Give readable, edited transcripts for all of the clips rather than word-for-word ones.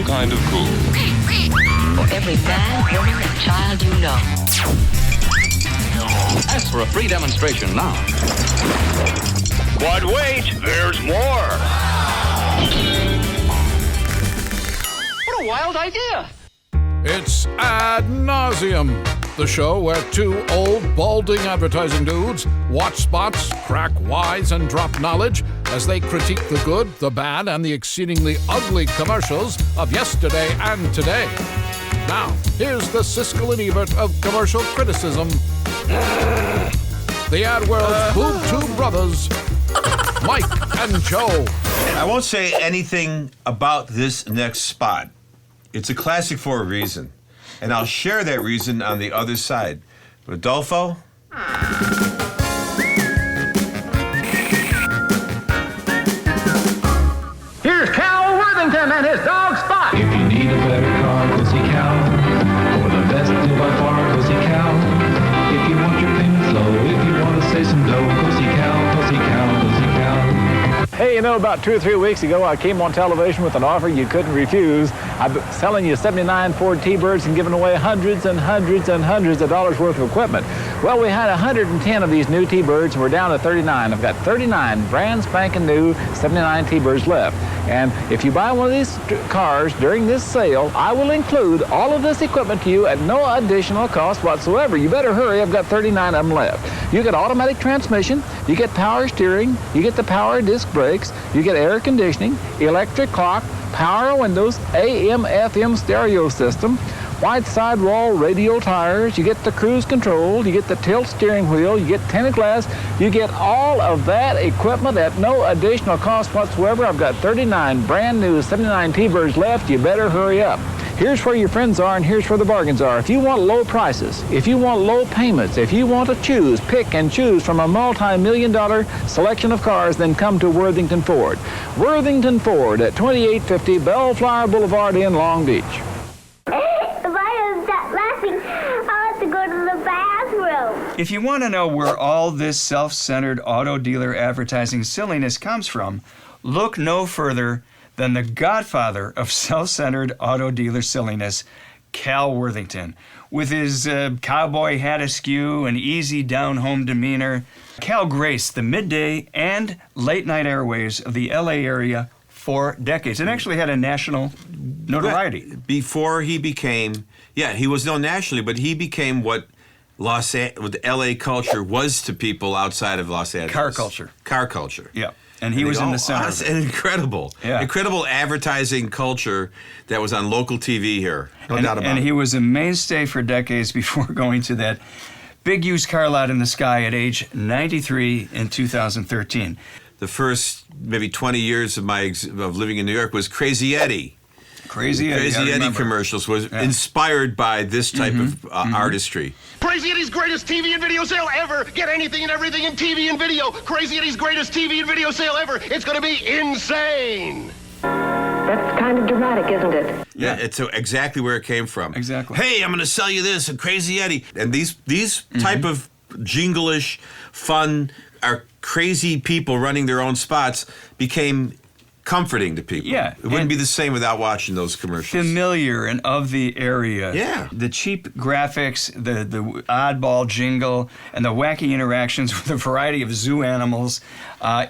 kind of cool. For every man, woman, and child you know. Ask for a free demonstration now. But wait, there's more. What a wild idea. It's Ad Nauseam, the show where two old, balding advertising dudes watch spots, crack wise, and drop knowledge as they critique the good, the bad, and the exceedingly ugly commercials of yesterday and today. Now, here's the Siskel and Ebert of commercial criticism. The Ad World's boob-tube brothers, Mike and Joe. I won't say anything about this next spot. It's a classic for a reason, and I'll share that reason on the other side. Rodolfo? Here's Cal Worthington and his dog Spot. If you need a better car, go see Cal. For the best deal by far, go see Cal. If you want your payments low, if you want to save some dough, go see Cal, go see Cal, go see Cal. Hey, you know, about 2 or 3 weeks ago, I came on television with an offer you couldn't refuse. I'm selling you 79 Ford T-Birds and giving away hundreds and hundreds and hundreds of dollars worth of equipment. Well, we had 110 of these new T-Birds, and we're down to 39. I've got 39 brand spanking new 79 T-Birds left. And if you buy one of these cars during this sale, I will include all of this equipment to you at no additional cost whatsoever. You better hurry, I've got 39 of them left. You get automatic transmission, you get power steering, you get the power disc brakes, you get air conditioning, electric clock, power windows, AM, FM stereo system, wide sidewall radial tires, you get the cruise control, you get the tilt steering wheel, you get tinted glass, you get all of that equipment at no additional cost whatsoever. I've got 39 brand new 79 T-Birds left. You better hurry up. Here's where your friends are and here's where the bargains are. If you want low prices, if you want low payments, if you want to pick and choose from a multi-million-dollar selection of cars, then come to Worthington Ford. Worthington Ford at 2850 Bellflower Boulevard in Long Beach. If you want to know where all this self-centered auto dealer advertising silliness comes from, look no further than the godfather of self-centered auto dealer silliness, Cal Worthington. With his cowboy hat askew and easy down-home demeanor, Cal graced the midday and late-night airwaves of the L.A. area for decades and actually had a national notoriety. Before he became, he was known nationally, but he became what what L.A. culture was to people outside of Los Angeles. Car culture. Yeah. And he was in the center. That's incredible advertising culture that was on local TV here. No doubt about it. And he was a mainstay for decades before going to that big used car lot in the sky at age 93 in 2013. The first maybe 20 years of of living in New York was Crazy Eddie. Crazy Eddie commercials was inspired by this type of artistry. Crazy Eddie's greatest TV and video sale ever. Get anything and everything in TV and video. Crazy Eddie's greatest TV and video sale ever. It's going to be insane. That's kind of dramatic, isn't it? Yeah, it's exactly where it came from. Exactly. Hey, I'm going to sell you this, and Crazy Eddie. And these type of jingle-ish, fun, are crazy people running their own spots became comforting to people. Yeah. It wouldn't be the same without watching those commercials. Familiar and of the area. Yeah. The cheap graphics, the oddball jingle, and the wacky interactions with a variety of zoo animals,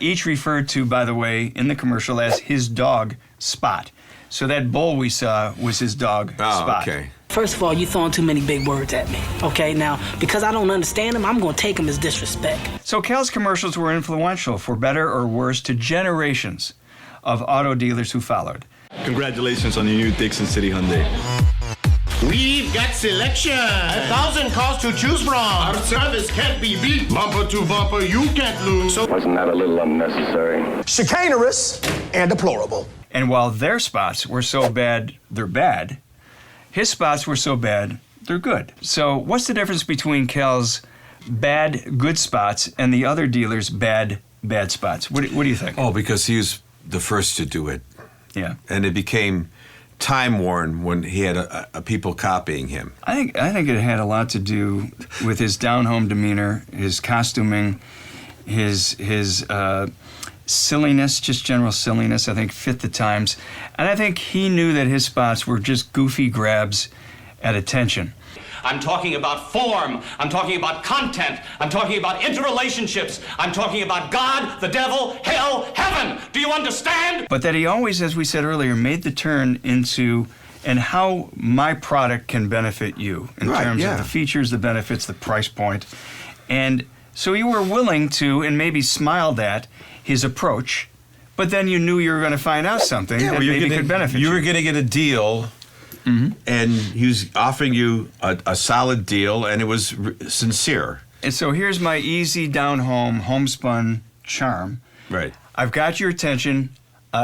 each referred to, by the way, in the commercial as his dog, Spot. So that bull we saw was his dog, Spot. Okay. First of all, you're throwing too many big words at me. Okay, now, because I don't understand them, I'm going to take them as disrespect. So Cal's commercials were influential, for better or worse, to generations of auto dealers who followed. Congratulations on your new Dixon City Hyundai. We've got selection. 1,000 cars to choose from. Our service can't be beat. Bumper to bumper, you can't lose. Wasn't that a little unnecessary? Chicanerous and deplorable. And while their spots were so bad, they're bad, his spots were so bad, they're good. So what's the difference between Cal's bad, good spots and the other dealers' bad spots? What do you think? Oh, because he was the first to do it. Yeah. And it became time-worn when he had people copying him. I think it had a lot to do with his down-home demeanor, his costuming, his silliness, just general silliness, I think fit the times. And I think he knew that his spots were just goofy grabs at attention. I'm talking about form. I'm talking about content. I'm talking about interrelationships. I'm talking about God, the devil, hell, heaven. Do you understand? But that he always, as we said earlier, made the turn into and how my product can benefit you in terms of the features, the benefits, the price point. And so you were willing to, and maybe smiled at, his approach, but then you knew you were going to find out something that maybe could benefit you. You were going to get a deal, and he was offering you a solid deal, and it was sincere. And so here's my easy, down-home, homespun charm. Right. I've got your attention.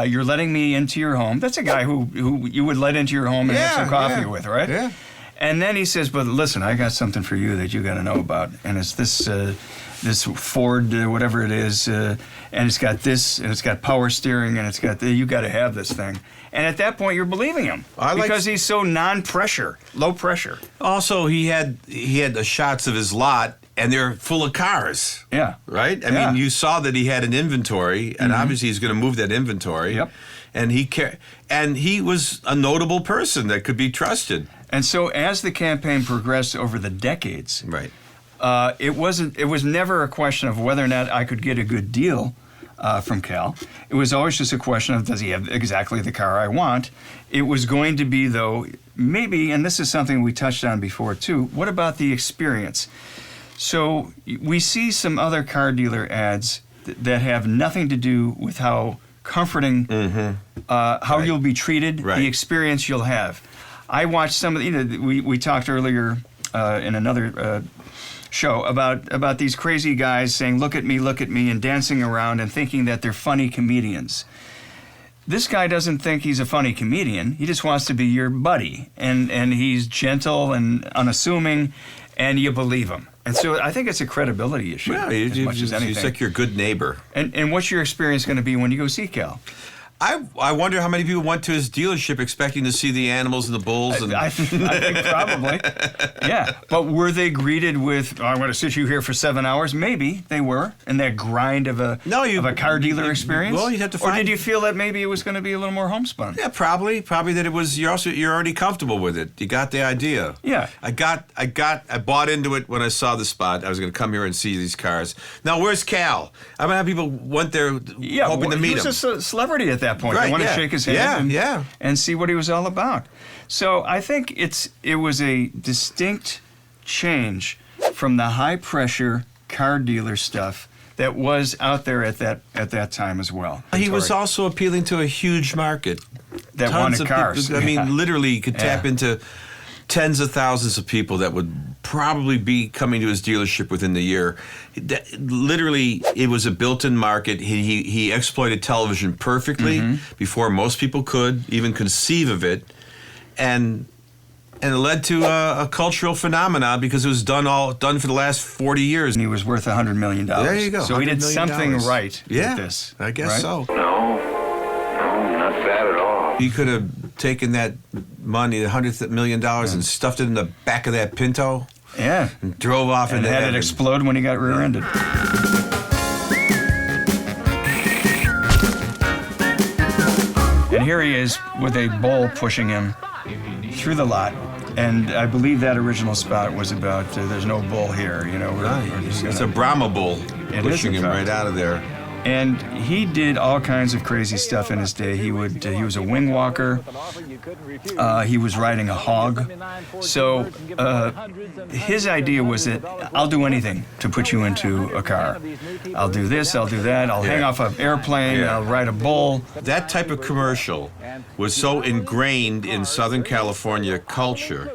You're letting me into your home. That's a guy who you would let into your home and have some coffee with, right? Yeah. And then he says, but listen, I got something for you that you got to know about. And it's this Ford, whatever it is, and it's got this, and it's got power steering, and it's got you got to have this thing. And at that point, you're believing him because he's so non-pressure, low pressure. Also, he had the shots of his lot, and they're full of cars. Yeah. Right? I mean, you saw that he had an inventory, and obviously he's going to move that inventory. Yep. And he was a notable person that could be trusted. And so as the campaign progressed over the decades, right, it was never a question of whether or not I could get a good deal from Cal. It was always just a question of, does he have exactly the car I want? It was going to be, though, maybe, and this is something we touched on before too, what about the experience? So we see some other car dealer ads that have nothing to do with how comforting, how you'll be treated, the experience you'll have. I watched some of we talked earlier in another show about these crazy guys saying, look at me, and dancing around and thinking that they're funny comedians. This guy doesn't think he's a funny comedian. He just wants to be your buddy, and he's gentle and unassuming, and you believe him. And so I think it's a credibility issue as much as anything. He's like your good neighbor. And what's your experience going to be when you go see Cal? I wonder how many people went to his dealership expecting to see the animals and the bulls. I think probably. Yeah. But were they greeted with, I'm going to sit you here for 7 hours? Maybe they were, in that grind of a car dealer experience. Well, you'd have to find. Or did you feel that maybe it was going to be a little more homespun? Yeah, probably. Probably that it was. You're already comfortable with it. You got the idea. Yeah. I bought into it when I saw the spot. I was going to come here and see these cars. Now, where's Cal? I mean, how people went there hoping to meet him. He was a celebrity at that point. Right, I want to shake his hand and see what he was all about. So I think it was a distinct change from the high-pressure car dealer stuff that was out there at that time as well. He was also appealing to a huge market. That wanted cars. People, I mean, literally, you could tap into tens of thousands of people that would probably be coming to his dealership within the year. Literally, it was a built-in market. He exploited television perfectly before most people could even conceive of it, and it led to a cultural phenomenon because it was done for the last 40 years. And he was worth $100 million. There you go. So he did something right with this. I guess so. No, not bad at all. He could have taken that money, $100 million, and stuffed it in the back of that Pinto. Yeah. And drove off and had it explode when he got rear-ended. And here he is with a bull pushing him through the lot. And I believe that original spot was about, there's no bull here, It's a Brahma bull pushing him right out of there. And he did all kinds of crazy stuff in his day. He was a wing walker. He was riding a hog. So his idea was that I'll do anything to put you into a car. I'll do this, I'll do that. I'll hang off an airplane. I'll ride a bull. That type of commercial was so ingrained in Southern California culture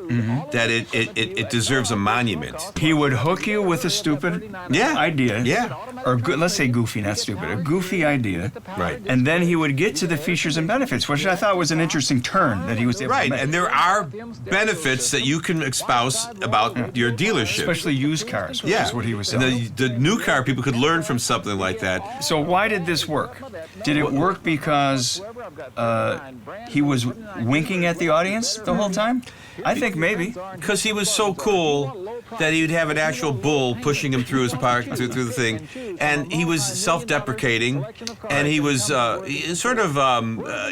that it deserves a monument. He would hook you with a stupid idea. Yeah. Or let's say goofy, not stupid. A goofy idea. Right. And then he would get to the features and benefits, which I thought was an interesting turn that he was able to make. And there are benefits that you can espouse about your dealership. Especially used cars, which is what he was selling. The new car people could learn from something like that. So why did this work? Did it work because he was winking at the audience the whole time? I think maybe. Because he was so cool that he would have an actual bull pushing him through his park, through the thing. and he was self-deprecating, and he was sort of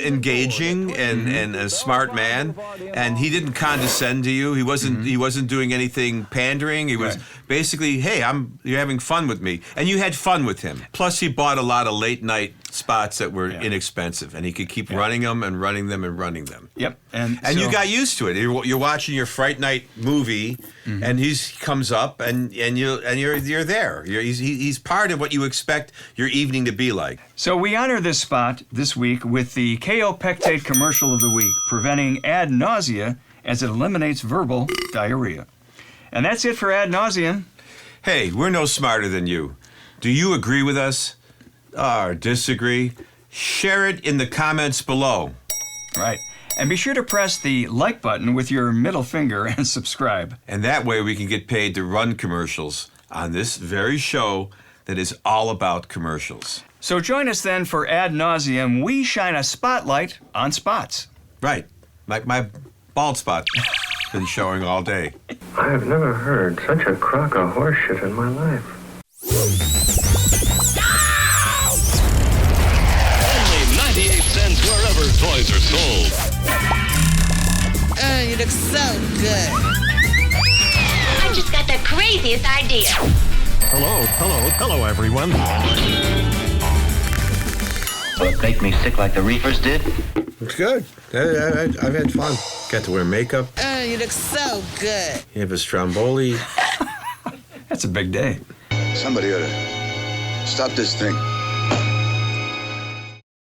engaging and a smart man, and he didn't condescend to you. He wasn't doing anything pandering. He was basically, hey, you're having fun with me, and you had fun with him. Plus, he bought a lot of late night spots that were inexpensive, and he could keep running them and running them and running them. Yep, and so, you got used to it. You're watching your Fright Night movie, and he comes up, and you're there. He's part of what you expect your evening to be like. So we honor this spot this week with the KO Pectate commercial of the week, preventing ad nausea as it eliminates verbal diarrhea. And that's it for Ad Nauseam. Hey, we're no smarter than you. Do you agree with us? Or disagree? Share it in the comments below. Right. And be sure to press the like button with your middle finger and subscribe. And that way we can get paid to run commercials on this very show that is all about commercials. So join us then for Ad Nauseam. We shine a spotlight on spots. Right. Like my bald spot. Been showing all day. I have never heard such a crock of horseshit in my life. Only 98 cents wherever toys are sold. You look so good. I just got the craziest idea. Hello, everyone. Will it make me sick like the reefers did? It's good. I've had fun. Got to wear makeup. You look so good. You have a stromboli. That's a big day. Somebody ought to stop this thing.